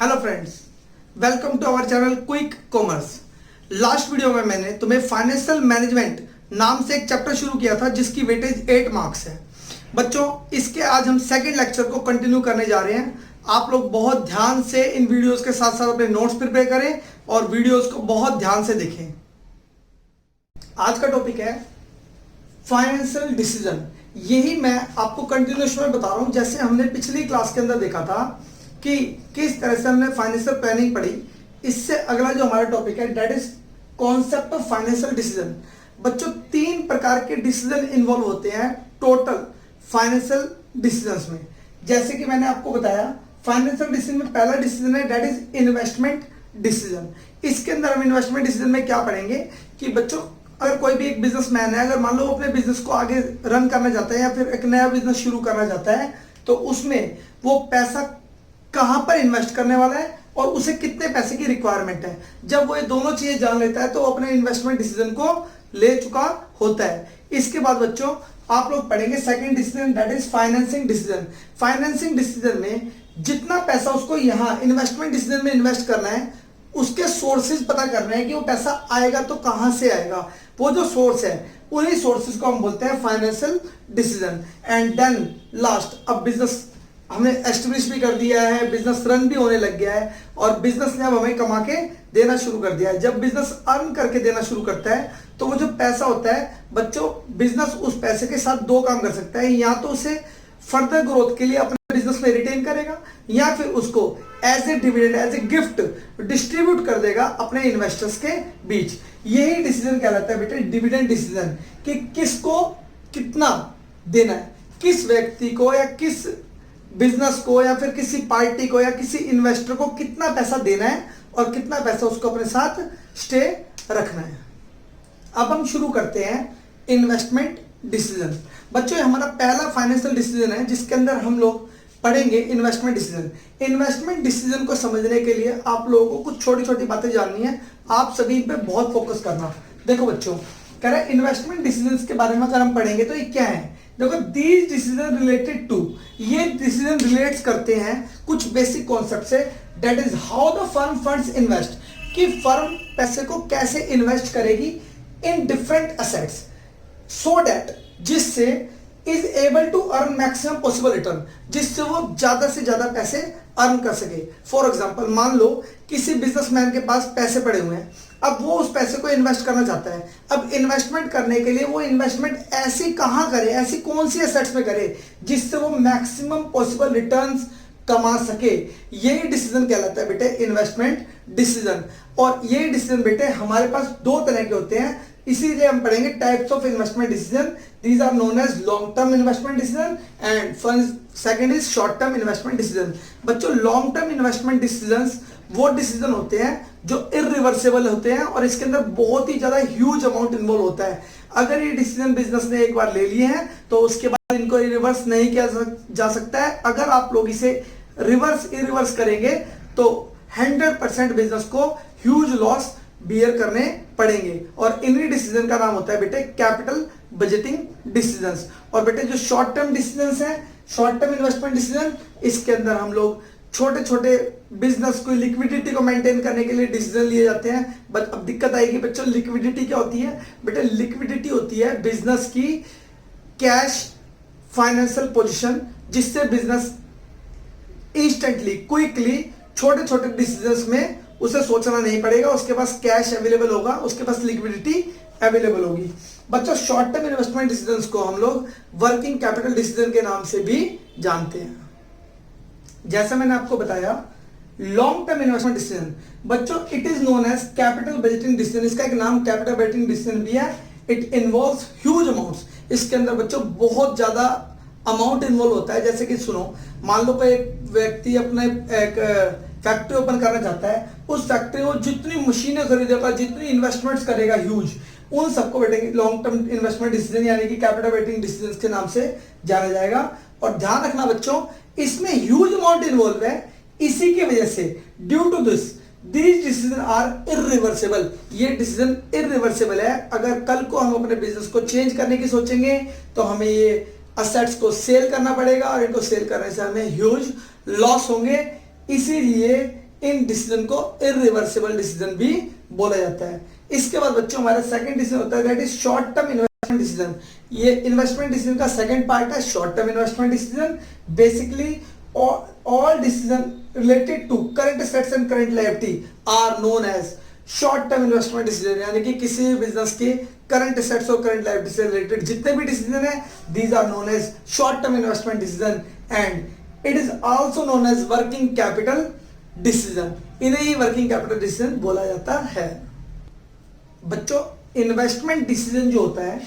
Hello friends, welcome to our channel quick commerce. Last video में मैंने तुम्हें financial management नाम से एक चैप्टर शुरू किया था जिसकी वेटेज 8 मार्क्स है। बच्चों, इसके आज हम सेकंड लेक्चर को कंटिन्यू करने जा रहे हैं। आप लोग बहुत ध्यान से इन वीडियोस के साथ साथ अपने नोट्स प्रिपेयर करें और वीडियोस को बहुत ध्यान से देखें। आज का टॉपिक है फाइनेंशियल डिसीजन। यही मैं आपको कंटिन्यूएशन में बता रहा हूं, जैसे हमने पिछली क्लास के अंदर देखा था कि किस तरह से हमने फाइनेंशियल प्लानिंग पढ़ी। इससे अगला जो हमारा टॉपिक है that is concept of financial decision. बच्चों, 3 प्रकार के डिसीजन इन्वॉल्व होते हैं टोटल फाइनेंशियल डिसीजंस में। जैसे कि मैंने आपको बताया, फाइनेंशियल डिसीजन में पहला डिसीजन है दैट इज इन्वेस्टमेंट डिसीजन। इसके अंदर हम इन्वेस्टमेंट डिसीजन में क्या पढ़ेंगे कि बच्चों, अगर कोई भी एक बिजनेसमैन है, अगर मान लो अपने बिजनेस को आगे रन करना चाहता है या फिर एक नया बिजनेस शुरू करना चाहता है, तो उसमें वो पैसा कहां पर इन्वेस्ट करने वाला है और उसे कितने पैसे की रिक्वायरमेंट है। जब वो ये दोनों चीजें जान लेता है तो अपने इन्वेस्टमेंट डिसीजन को ले चुका होता है। इसके बाद बच्चों आप लोग पढ़ेंगे second decision that is financing decision. Financing decision में जितना पैसा उसको यहाँ इन्वेस्टमेंट डिसीजन में इन्वेस्ट करना है, उसके सोर्सेज पता करना है कि वो पैसा आएगा तो कहां से आएगा। वो जो सोर्स है उन्हीं सोर्सेज को हम बोलते हैं financial decision. And then last, अब बिजनेस हमने एस्टेब्लिश भी कर दिया है, बिजनेस रन भी होने लग गया है और बिजनेस ने अब हमें कमा के देना शुरू कर दिया है। जब बिजनेस अर्न करके देना शुरू करता है तो वो जो पैसा होता है बच्चों, बिजनेस उस पैसे के साथ 2 काम कर सकता है। या तो उसे फर्दर ग्रोथ के लिए अपने बिजनेस में रिटेन करेगा या फिर उसको as a dividend, as a gift distribute कर देगा अपने इन्वेस्टर्स के बीच। यही डिसीजन कहलाता है बेटे डिविडेंड डिसीजन, कि किसको कितना देना है, किस व्यक्ति को या किस बिजनेस को या फिर किसी पार्टी को या किसी इन्वेस्टर को कितना पैसा देना है और कितना पैसा उसको अपने साथ स्टे रखना है। अब हम शुरू करते हैं इन्वेस्टमेंट डिसीजन। बच्चों, ये हमारा पहला फाइनेंशियल डिसीजन है जिसके अंदर हम लोग पढ़ेंगे इन्वेस्टमेंट डिसीजन। इन्वेस्टमेंट डिसीजन को समझने के लिए आप लोगों को कुछ छोटी छोटी बातें जाननी है। आप सभी पे बहुत फोकस करना। देखो बच्चों, कह रहा है इन्वेस्टमेंट डिसीजन के बारे में अगर हम पढ़ेंगे तो ये क्या है। देखो, दीज डिसीजन रिलेटेड टू, ये डिसीजन रिलेट्स करते हैं कुछ बेसिक कॉन्सेप्ट से। That is how the firm funds invest, कि फर्म पैसे को कैसे इन्वेस्ट करेगी इन डिफरेंट एसेट्स सो दैट, जिससे is able to earn maximum possible return, जिससे वो ज्यादा से ज्यादा पैसे अर्न कर सके। फॉर एग्जाम्पल, मान लो किसी बिजनेसमैन के पास पैसे पड़े हुए हैं, अब वो उस पैसे को इन्वेस्ट करना चाहता है। अब इन्वेस्टमेंट करने के लिए वो इन्वेस्टमेंट ऐसी कहां करे, ऐसी कौन सी एसेट्स में करे जिससे वो मैक्सिमम पॉसिबल रिटर्न्स कमा सके। यही डिसीजन कहलाता है बेटे इन्वेस्टमेंट डिसीजन। और ये डिसीजन बेटे हमारे पास 2 तरह के होते हैं, इसीलिए हम पढ़ेंगे types of investment decision. These are known as long term investment decision and second is short term investment decision. बच्चों, लॉन्ग टर्म इन्वेस्टमेंट डिसीजंस वो डिसीजन होते हैं जो इरिवर्सिबल होते हैं और इसके अंदर बहुत ही ज्यादा ह्यूज अमाउंट इन्वॉल्व होता है। अगर ये डिसीजन बिजनेस ने एक बार ले लिए हैं तो उसके बाद इनको रिवर्स नहीं किया जा सकता है। अगर आप लोग इसे रिवर्स करेंगे तो 100% बिजनेस को ह्यूज लॉस बियर करने पड़ेंगे। और इन्हीं डिसीजन का नाम होता है बेटे कैपिटल बजटिंग डिसीजंस। और बेटे जो शॉर्ट टर्म डिसीजंस हैं, शॉर्ट टर्म इन्वेस्टमेंट डिसीजन, इसके अंदर हम लोग छोटे छोटे बिजनेस को लिक्विडिटी को मेंटेन करने के लिए डिसीजन लिए जाते हैं। बट अब दिक्कत आएगी बच्चों, लिक्विडिटी क्या होती है बेटे? लिक्विडिटी होती है बिजनेस की कैश फाइनेंशियल पोजीशन, जिससे बिजनेस इंस्टेंटली क्विकली छोटे छोटे डिसीजंस में उसे सोचना नहीं पड़ेगा, उसके पास कैश अवेलेबल होगा, उसके पास लिक्विडिटी अवेलेबल होगी। बच्चों, शॉर्ट टर्म इन्वेस्टमेंट डिसीजंस को हम लोग वर्किंग कैपिटल डिसीजन के नाम से भी जानते हैं। जैसा मैंने आपको बताया, लॉन्ग टर्म इन्वेस्टमेंट डिसीजन बच्चों it is known as capital budgeting decision. इसका एक नाम कैपिटल बजटिंग डिसीजन भी है। It involves huge amounts. इसके अंदर बच्चों बहुत ज्यादा अमाउंट इन्वॉल्व होता है। जैसे कि सुनो, मान लो कोई एक व्यक्ति अपने एक फैक्ट्री ओपन करना चाहता है, उस फैक्ट्री को जितनी मशीनें खरीदेगा, जितनी इन्वेस्टमेंट्स करेगा ह्यूज, उन सबको बेटे लॉन्ग टर्म इन्वेस्टमेंट डिसीजन यानी कि कैपिटल बजटिंग डिसीजन के नाम से जाना जाएगा। और ध्यान रखना बच्चों, इसमें ह्यूज अमाउंट इन्वॉल्व है। इसी की वजह से due to this these decision are irreversible. ये डिसीजन इरिवर्सिबल है। अगर कल को हम अपने बिजनेस को चेंज करने की सोचेंगे तो हमें ये असेट्स को सेल करना पड़ेगा और इनको सेल करने से हमें ह्यूज लॉस होंगे। इसीलिए इन डिसीजन को इरिवर्सिबल डिसीजन भी बोला जाता है। इसके बाद बच्चों हमारा सेकंड डिसीजन होता है that is short term investment decision. ये इन्वेस्टमेंट डिसीजन का सेकंड पार्ट है short term investment decision. Basically all decision related to current assets and current liability are known as short term investment decision, यानी कि किसी भी business के current assets और current liability से रिलेटेड जितने भी डिसीजन है these are known as short term investment decision and it is also known as working capital decision. इन्हें ही वर्किंग कैपिटल डिसीजन बोला जाता है। बच्चों इन्वेस्टमेंट डिसीजन जो होता है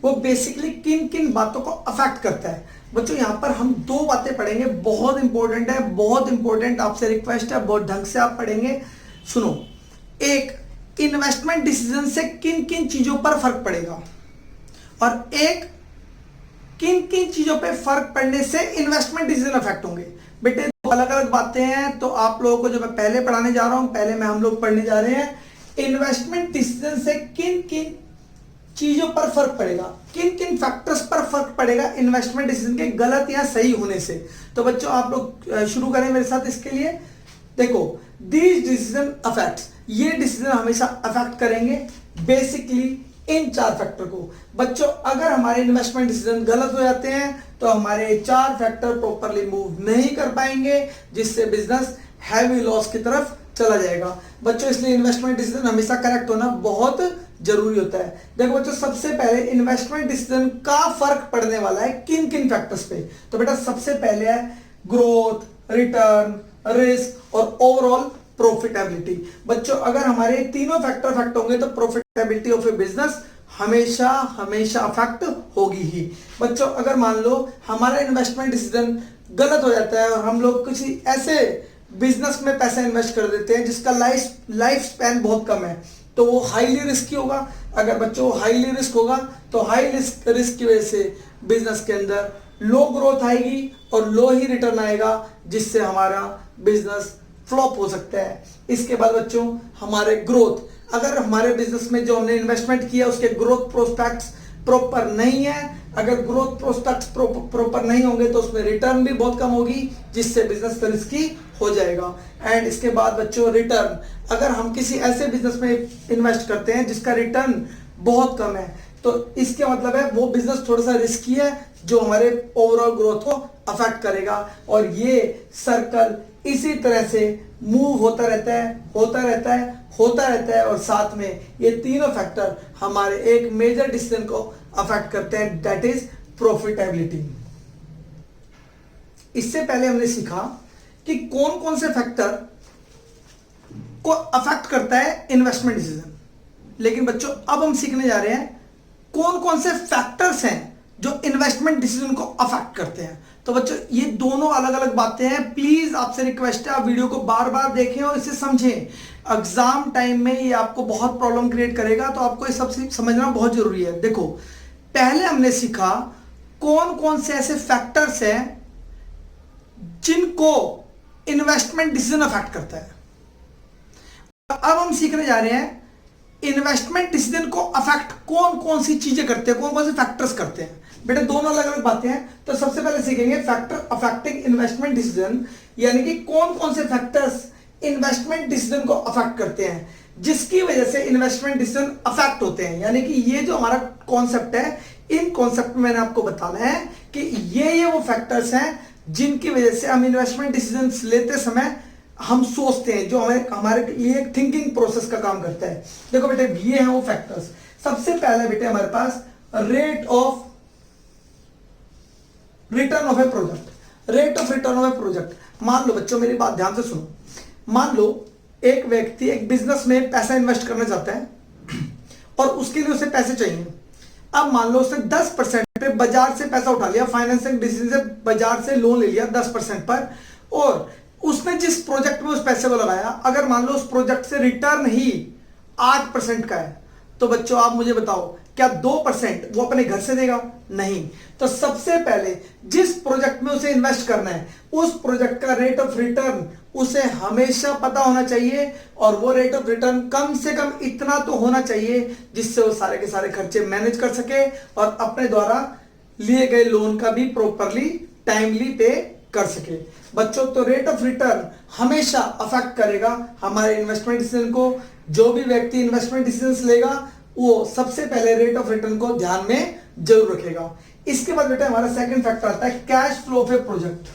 वो बेसिकली किन किन बातों को अफेक्ट करता है। बच्चों यहां पर हम दो बातें पढ़ेंगे, बहुत इंपॉर्टेंट है, बहुत इंपॉर्टेंट, आपसे रिक्वेस्ट है बहुत ढंग से आप पढ़ेंगे। सुनो, एक इन्वेस्टमेंट डिसीजन से किन किन चीजों पर फर्क पड़ेगा और एक किन किन चीजों पे फर्क पड़ने से इन्वेस्टमेंट डिसीजन अफेक्ट होंगे। बेटे दो अलग अलग बातें हैं, तो आप लोगों को जो मैं पहले पढ़ाने जा रहा हूं, पहले मैं हम लोग पढ़ने जा रहे हैं इन्वेस्टमेंट डिसीजन से किन किन चीजों पर फर्क पड़ेगा, किन किन फैक्टर्स पर फर्क पड़ेगा इन्वेस्टमेंट डिसीजन के गलत या सही होने से। तो बच्चों आप लोग शुरू करें मेरे साथ। इसके लिए देखो, दीज डिसीजन अफेक्ट्स, ये डिसीजन हमेशा अफेक्ट करेंगे बेसिकली इन चार फैक्टर को। बच्चों अगर हमारे इन्वेस्टमेंट डिसीजन गलत हो जाते हैं तो हमारे चार फैक्टर प्रॉपरली मूव नहीं कर पाएंगे, जिससे बिजनेस हैवी लॉस की तरफ चला जाएगा। बच्चों इसलिए इन्वेस्टमेंट डिसीजन हमेशा करेक्ट होना बहुत जरूरी होता है। देखो बच्चों सबसे पहले इन्वेस्टमेंट डिसीजन का फर्क पड़ने वाला है किन किन फैक्टर्स पे। तो बेटा सबसे पहले है ग्रोथ, रिटर्न, रिस्क और ओवरऑल प्रॉफिटेबिलिटी। बच्चों अगर हमारे तीनों फैक्टर अफेक्ट होंगे तो प्रॉफिटेबिलिटी ऑफ ए बिजनेस हमेशा हमेशा अफेक्ट होगी ही। बच्चों अगर मान लो हमारा इन्वेस्टमेंट डिसीजन गलत हो जाता है और हम लोग किसी ऐसे बिजनेस में पैसा इन्वेस्ट कर देते हैं जिसका लाइफ स्पैन बहुत कम है, तो वो हाईली रिस्की होगा। अगर बच्चों हाईली रिस्क होगा तो हाई रिस्क की वजह से बिजनेस के अंदर लो ग्रोथ आएगी और लो ही रिटर्न आएगा, जिससे हमारा बिजनेस फ्लॉप हो सकता है। इसके बाद बच्चों हमारे ग्रोथ, अगर हमारे बिजनेस में जो हमने इन्वेस्टमेंट किया उसके ग्रोथ प्रोस्पेक्ट्स प्रॉपर नहीं है, अगर ग्रोथ प्रोस्पेक्ट्स प्रॉपर नहीं होंगे तो उसमें रिटर्न भी बहुत कम होगी, जिससे बिजनेस रिस्की हो जाएगा। एंड इसके बाद बच्चों रिटर्न, अगर हम किसी ऐसे बिजनेस में इन्वेस्ट करते हैं जिसका रिटर्न बहुत कम है तो इसके मतलब है वो बिजनेस थोड़ा सा रिस्की है जो हमारे ओवरऑल ग्रोथ को अफेक्ट करेगा। और ये सर्कल इसी तरह से मूव होता रहता है, होता रहता है, होता रहता है और साथ में ये तीनों फैक्टर हमारे एक मेजर डिसीजन को अफेक्ट करते हैं, दैट इज प्रॉफिटेबिलिटी। इससे पहले हमने सीखा कि कौन कौन से फैक्टर को अफेक्ट करता है इन्वेस्टमेंट डिसीजन, लेकिन बच्चों अब हम सीखने जा रहे हैं कौन कौन से फैक्टर्स हैं जो इन्वेस्टमेंट डिसीजन को अफेक्ट करते हैं। तो बच्चों ये दोनों अलग अलग बातें हैं, प्लीज आपसे रिक्वेस्ट है आप वीडियो को बार बार देखें और इसे समझें। एग्जाम टाइम में ये आपको बहुत प्रॉब्लम क्रिएट करेगा, तो आपको ये सब समझना बहुत जरूरी है। देखो पहले हमने सीखा कौन कौन से ऐसे फैक्टर्स हैं जिनको इन्वेस्टमेंट डिसीजन अफेक्ट करता है। अब हम सीखने जा रहे हैं इन्वेस्टमेंट डिसीजन को अफेक्ट कौन कौन सी चीजें करते हैं, कौन कौन से फैक्टर्स करते हैं। बेटा दोनों अलग अलग बातें हैं, तो सबसे पहले सीखेंगे फैक्टर अफेक्टिंग इन्वेस्टमेंट डिसीजन, यानी कि कौन कौन से फैक्टर्स इन्वेस्टमेंट डिसीजन को अफेक्ट करते हैं जिसकी वजह से इन्वेस्टमेंट डिसीजन अफेक्ट होते हैं। यानी कि ये जो हमारा कॉन्सेप्ट है, इन कॉन्सेप्ट में मैंने आपको बताना है कि ये वो फैक्टर्स हैं जिनकी वजह से हम इन्वेस्टमेंट डिसीजन लेते समय हम सोचते हैं, जो हमारे लिए एक थिंकिंग प्रोसेस का काम करता है। देखो बेटे ये हैं वो फैक्टर्स। सबसे पहले बेटे हमारे पास rate of return of a project, rate of return of a project. मान लो बच्चों मेरी बात ध्यान से सुनो, मान लो एक व्यक्ति एक बिजनेस में पैसा इन्वेस्ट करना चाहता है और उसके लिए उसे पैसे चाहिए। अब मान लो उसने 10% पे बाजार से पैसा उठा लिया, फाइनेंसिंग डिसीजन से बाजार से लोन ले लिया 10% पर, और उसने जिस प्रोजेक्ट में उस पैसे को लगाया, अगर मान लो उस प्रोजेक्ट से रिटर्न ही 8% का है, तो बच्चों आप मुझे बताओ क्या 2% वो अपने घर से देगा? नहीं। तो सबसे पहले जिस प्रोजेक्ट में उसे इन्वेस्ट करना है उस प्रोजेक्ट का रेट ऑफ रिटर्न उसे हमेशा पता होना चाहिए, और वो रेट ऑफ रिटर्न कम से कम इतना तो होना चाहिए जिससे वो सारे के सारे खर्चे मैनेज कर सके और अपने द्वारा लिए गए लोन का भी प्रॉपरली टाइमली पे कर सके। बच्चों तो रेट ऑफ रिटर्न हमेशा अफेक्ट करेगा हमारे इन्वेस्टमेंट डिसीजन को। जो भी व्यक्ति इन्वेस्टमेंट डिसीजन लेगा वो सबसे पहले रेट ऑफ रिटर्न को ध्यान में जरूर रखेगा। इसके बाद बेटा हमारा सेकंड फैक्टर आता है cash flow of a project.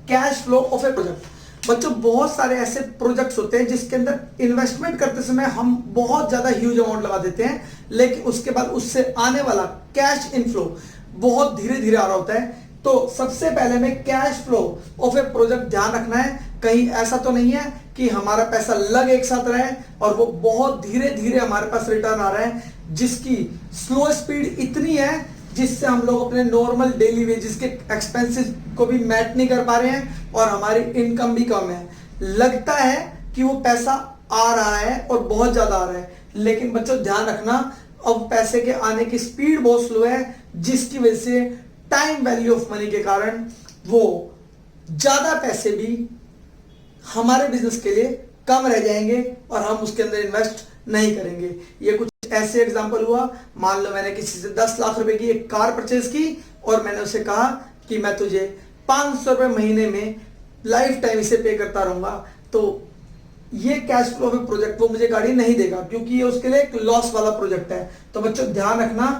Cash flow of a project बच्चों बहुत सारे ऐसे प्रोजेक्ट्स होते हैं जिसके अंदर इन्वेस्टमेंट करते समय हम बहुत ज्यादा ह्यूज अमाउंट लगा देते हैं, लेकिन उसके बाद उससे आने वाला कैश इनफ्लो बहुत धीरे धीरे आ रहा होता है। तो सबसे पहले में cash flow of a project ध्यान रखना है। कहीं ऐसा तो नहीं है कि हमारा पैसा लग एक साथ रहा है और वो बहुत धीरे धीरे हमारे पास रिटर्न आ रहा है, जिसकी स्लो स्पीड इतनी है जिससे हम लोग अपने नॉर्मल डेली वेजेस के एक्सपेंसेस को भी मैट नहीं कर पा रहे हैं और हमारी इनकम भी कम है। लगता है कि वो पैसा आ रहा है और बहुत ज्यादा आ रहा है, लेकिन बच्चों ध्यान रखना अब पैसे के आने की स्पीड बहुत स्लो है, जिसकी वजह से टाइम वैल्यू ऑफ मनी के कारण वो ज्यादा पैसे भी हमारे बिजनेस के लिए कम रह जाएंगे और हम उसके अंदर इन्वेस्ट नहीं करेंगे। ये कुछ ऐसे एग्जांपल हुआ, मान लो मैंने किसी से 10 लाख रुपए की एक कार परचेज की और मैंने उसे कहा कि मैं तुझे 500 रुपए महीने में लाइफ टाइम इसे पे करता रहूंगा, तो ये कैश फ्लो में प्रोजेक्ट वो मुझे गाड़ी नहीं देगा क्योंकि ये उसके लिए एक लॉस वाला प्रोजेक्ट है। तो बच्चों ध्यान रखना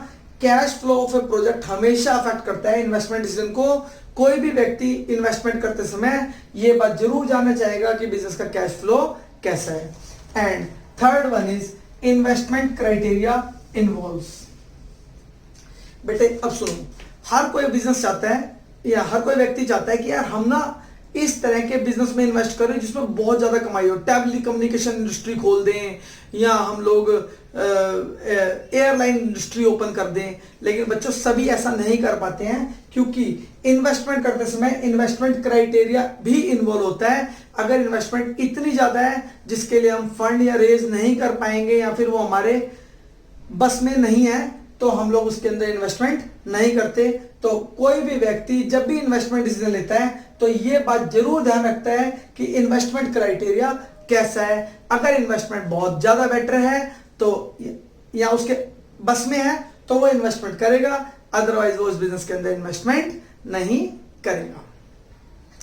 cash flow of a project हमेशा अफेक्ट करता है इन्वेस्टमेंट डिसीजन को। कोई भी व्यक्ति इन्वेस्टमेंट करते समय ये बात जरूर जानना चाहेगा कि बिजनेस का कैश फ्लो कैसा है। And third one is investment criteria involves. बेटे अब सुनो, हर कोई बिजनेस चाहता है या हर कोई व्यक्ति चाहता है कि यार हम ना इस तरह के बिजनेस में इन्वेस्ट करें जिसमें बहुत ज्यादा कमाई हो, टेली कम्युनिकेशन इंडस्ट्री खोल दें या हम लोग एयरलाइन इंडस्ट्री ओपन कर दें। लेकिन बच्चों सभी ऐसा नहीं कर पाते हैं क्योंकि इन्वेस्टमेंट करते समय इन्वेस्टमेंट क्राइटेरिया भी इन्वॉल्व होता है। अगर इन्वेस्टमेंट इतनी ज्यादा है जिसके लिए हम फंड या रेज नहीं कर पाएंगे या फिर वो हमारे बस में नहीं है तो हम लोग उसके अंदर इन्वेस्टमेंट नहीं करते। तो कोई भी व्यक्ति जब भी इन्वेस्टमेंट डिसीजन लेता है तो ये बात जरूर ध्यान रखता है कि इन्वेस्टमेंट क्राइटेरिया कैसा है। अगर इन्वेस्टमेंट बहुत ज्यादा बेटर है तो या उसके बस में है तो वो इन्वेस्टमेंट करेगा, अदरवाइज वो उस बिजनेस के अंदर इन्वेस्टमेंट नहीं करेगा।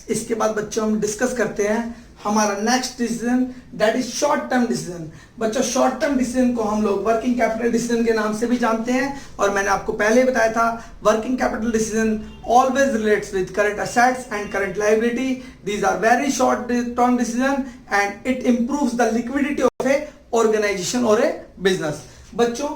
इसके बाद बच्चों हम डिस्कस करते हैं हमारा next decision, that is short term decision. बच्चों शॉर्ट टर्म डिसीजन को हम लोग वर्किंग कैपिटल डिसीजन के नाम से भी जानते हैं और मैंने आपको पहले बताया था working capital decision always relates with current assets and current liability. These are very short term decision and it improves the liquidity of a organization और ए बिजनेस। बच्चों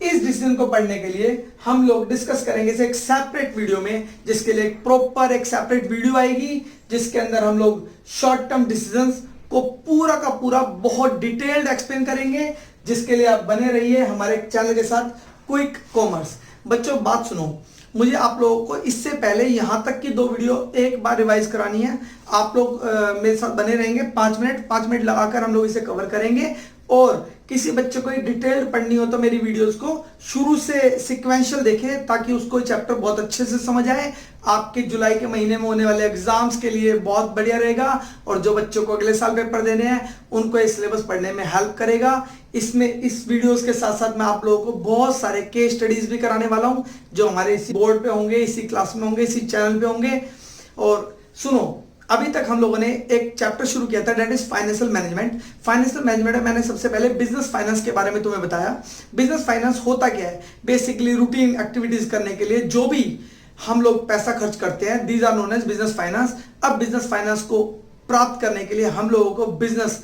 इस डिसीजन को पढ़ने के लिए हम लोग डिस्कस करेंगे इसे एक सेपरेट वीडियो में, जिसके लिए प्रॉपर एक सेपरेट वीडियो आएगी जिसके अंदर हम लोग शॉर्ट टर्म डिसीजंस को पूरा का पूरा बहुत डिटेल्ड एक्सप्लेन करेंगे, जिसके लिए आप बने रहिए हमारे चैनल के साथ क्विक कॉमर्स। बच्चों बात सुनो, मुझे आप लोगों को इससे पहले यहां तक की 2 वीडियो एक बार रिवाइज करानी है। आप लोग मेरे साथ बने रहेंगे 5 मिनट लगाकर हम लोग इसे कवर करेंगे। और किसी बच्चे को डिटेल पढ़नी हो तो मेरी वीडियोस को शुरू से सिक्वेंशियल देखे ताकि उसको चैप्टर बहुत अच्छे से समझ आए। आपके जुलाई के महीने में होने वाले एग्जाम्स के लिए बहुत बढ़िया रहेगा और जो बच्चों को अगले साल पेपर देने हैं उनको ये सिलेबस पढ़ने में हेल्प करेगा। इसमें इस वीडियोस के साथ साथ मैं आप लोगों को बहुत सारे केस स्टडीज भी कराने वाला हूं जो हमारे इसी बोर्ड पे होंगे, इसी क्लास में होंगे, इसी चैनल पे होंगे। और सुनो, अभी तक हम लोगों ने एक चैप्टर शुरू किया था that is financial management. Financial management में मैंने सबसे पहले बिजनेस फाइनेंस के बारे में तुम्हें बताया। बिजनेस फाइनेंस होता क्या है? बेसिकली रूटीन एक्टिविटीज करने के लिए जो भी हम लोग पैसा खर्च करते हैं, these are known as business finance. अब बिजनेस फाइनेंस को प्राप्त करने के लिए हम लोगों को बिजनेस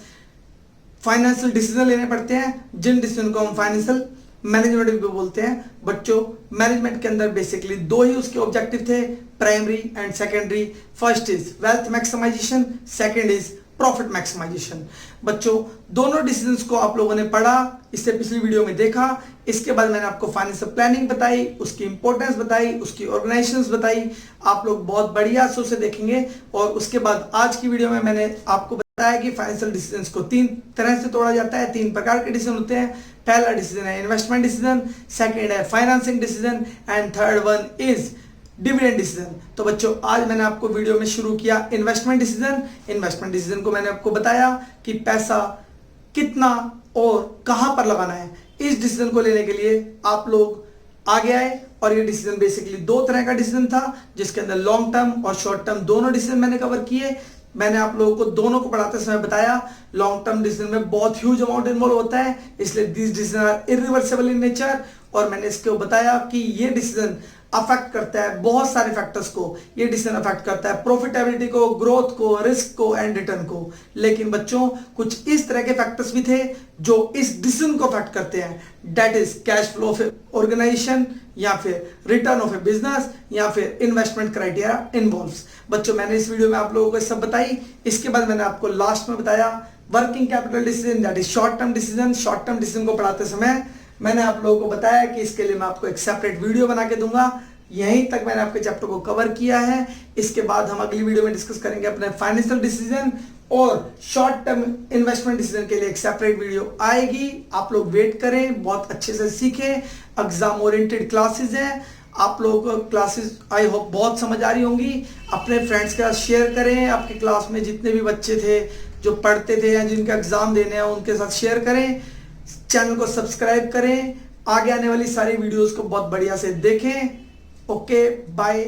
फाइनेंशियल डिसीजन लेने पड़ते हैं, जिन डिसीजन को हम फाइनेंशियल मैनेजमेंट भी बोलते हैं। बच्चों मैनेजमेंट के अंदर बेसिकली 2 ही उसके ऑब्जेक्टिव थे, primary and secondary. First is wealth maximization, second is profit maximization. बच्चों दोनों डिसीजंस को आप लोगों ने पढ़ा, इससे पिछली वीडियो में देखा। इसके बाद मैंने आपको फाइनेंशियल प्लानिंग बताई, उसकी इंपॉर्टेंस बताई, उसकी ऑर्गेनाइजेशंस बताई। आप लोग बहुत बढ़िया से उसे देखेंगे। और उसके बाद आज की वीडियो में मैंने आपको बताया कि फाइनेंशियल डिसीजंस को 3 तरह से तोड़ा जाता है, 3 प्रकार के डिसीजन होते हैं। पहला डिसीजन है इन्वेस्टमेंट डिसीजन, सेकंड है financing decision and third one is dividend decision. तो बच्चों आज मैंने आपको वीडियो में शुरू किया इन्वेस्टमेंट डिसीजन। इन्वेस्टमेंट डिसीजन को मैंने आपको बताया कि पैसा कितना और कहां पर लगाना है। इस डिसीजन को लेने के लिए आप लोग आगे आए और ये डिसीजन बेसिकली दो तरह का डिसीजन था, जिसके अंदर लॉन्ग टर्म और शॉर्ट टर्म दोनों डिसीजन मैंने कवर किए। मैंने आप लोगों को दोनों को पढ़ाते समय बताया लॉन्ग टर्म डिसीजन में बहुत ह्यूज अमाउंट इन्वॉल्व होता है, इसलिए this decision are irreversible in nature. और मैंने इसको बताया कि ये डिसीजन अफेक्ट करता है बहुत सारे फैक्टर्स को। ये डिसीजन अफेक्ट करता है प्रॉफिटेबिलिटी को, ग्रोथ को, रिस्क को एंड रिटर्न को। लेकिन बच्चों कुछ इस तरह के फैक्टर्स भी थे जो इस डिसीजन को अफेक्ट करते हैं, that is cash flow of organization, या फिर रिटर्न ऑफ ए बिजनेस, या फिर इन्वेस्टमेंट क्राइटेरिया इन्वॉल्व्स। बच्चों मैंने इस वीडियो में आप लोगों को सब बताई। इसके बाद मैंने आपको लास्ट में बताया working capital decision, that is short term decision. Short term decision को पढ़ाते समय मैंने आप लोगों को बताया कि इसके लिए मैं आपको एक सेपरेट वीडियो बना के दूंगा। यहीं तक मैंने आपके चैप्टर को कवर किया है। इसके बाद हम अगली वीडियो में डिस्कस करेंगे अपने फाइनेंशियल डिसीजन और शॉर्ट टर्म इन्वेस्टमेंट डिसीजन के लिए एक सेपरेट वीडियो आएगी। आप लोग वेट करें, बहुत अच्छे से सीखें। एग्जाम ओरिएंटेड क्लासेस हैं, आप लोगों को क्लासेस आई होप बहुत समझ आ रही होंगी। अपने फ्रेंड्स के साथ शेयर करें, आपके क्लास में जितने भी बच्चे थे जो पढ़ते थे या जिनका एग्जाम देने हैं उनके साथ शेयर करें। चैनल को सब्सक्राइब करें, आगे आने वाली सारी वीडियोस को बहुत बढ़िया से देखें। Okay bye.